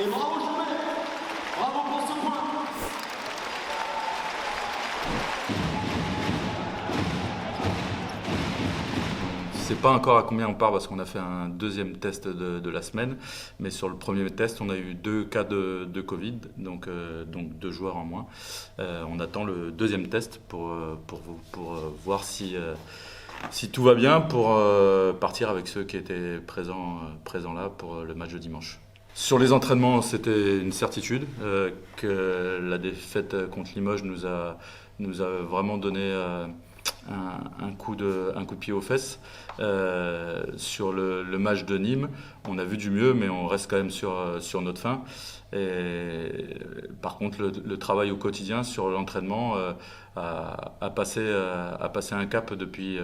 Et bravo Chauvet, bravo pour ce point. Je ne sais pas encore à combien on part parce qu'on a fait un deuxième test de la semaine, mais sur le premier test, on a eu 2 cas de Covid, donc 2 joueurs en moins. On attend le deuxième test pour voir si tout va bien, pour partir avec ceux qui étaient présents là pour le match de dimanche. Sur les entraînements, c'était une certitude que la défaite contre Limoges nous a vraiment donné un coup de pied aux fesses. Sur le match de Nîmes, on a vu du mieux, mais on reste quand même sur notre faim. Et, par contre, le travail au quotidien sur l'entraînement a passé un cap depuis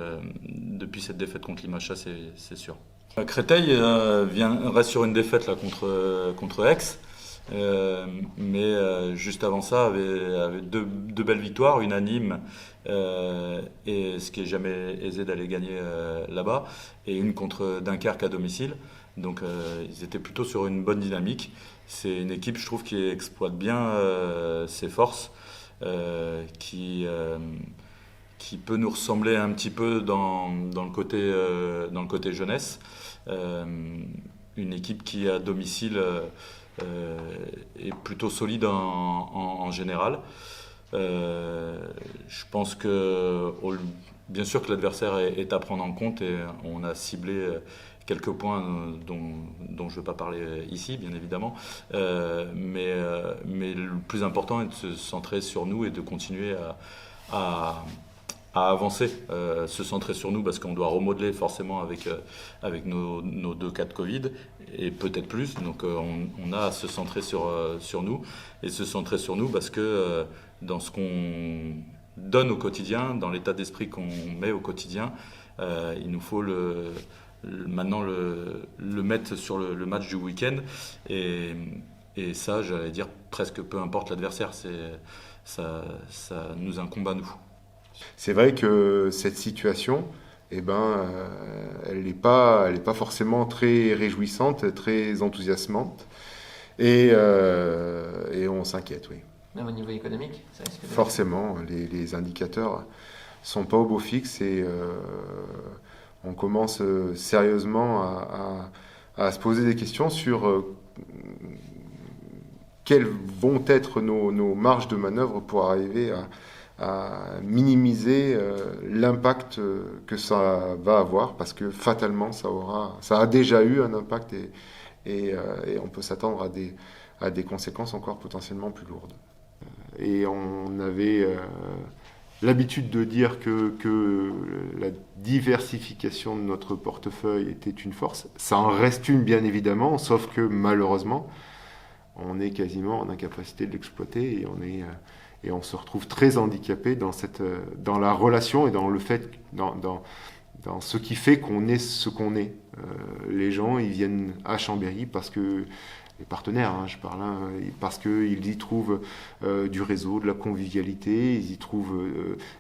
cette défaite contre Limoges, ça c'est sûr. Créteil reste sur une défaite là, contre Aix. Mais juste avant ça avait deux belles victoires, une à Nîmes, et ce qui est jamais aisé d'aller gagner là-bas, et une contre Dunkerque à domicile. Donc ils étaient plutôt sur une bonne dynamique. C'est une équipe, je trouve, qui exploite bien ses forces, qui peut nous ressembler un petit peu dans le côté jeunesse. Une équipe qui à domicile est plutôt solide en général. Je pense que bien sûr que l'adversaire est à prendre en compte, et on a ciblé quelques points dont je ne vais pas parler ici, bien évidemment. Mais le plus important est de se centrer sur nous et de continuer à avancer, se centrer sur nous, parce qu'on doit remodeler forcément avec nos 2 cas de Covid, et peut-être plus. Donc on a à se centrer sur nous, et se centrer sur nous parce que dans ce qu'on donne au quotidien, dans l'état d'esprit qu'on met au quotidien, il nous faut maintenant le mettre sur le match du week-end, et ça, j'allais dire, presque peu importe l'adversaire, ça nous incombe à nous. C'est vrai que cette situation, elle n'est pas forcément très réjouissante, très enthousiasmante, et on s'inquiète, oui. Même au niveau économique, ça risque de... Forcément, les indicateurs sont pas au beau fixe, et on commence sérieusement à se poser des questions sur quelles vont être nos marges de manœuvre pour arriver à minimiser l'impact que ça va avoir, parce que fatalement ça a déjà eu un impact, et on peut s'attendre à des conséquences encore potentiellement plus lourdes. Et on avait l'habitude de dire que la diversification de notre portefeuille était une force. Ça en reste une, bien évidemment, sauf que malheureusement on est quasiment en incapacité de l'exploiter, et on se retrouve très handicapé dans la relation, et dans le fait, dans ce qui fait qu'on est ce qu'on est. Les gens, ils viennent à Chambéry parce que, les partenaires, je parle, parce qu'ils y trouvent du réseau, de la convivialité, ils y trouvent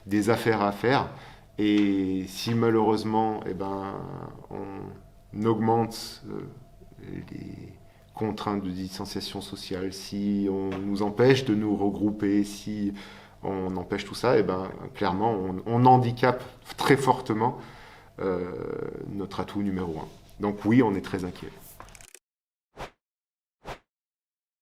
des affaires à faire. Et si malheureusement, on augmente les contraintes de distanciation sociale, si on nous empêche de nous regrouper, si on empêche tout ça, clairement, on handicape très fortement notre atout numéro 1. Donc oui, on est très inquiet.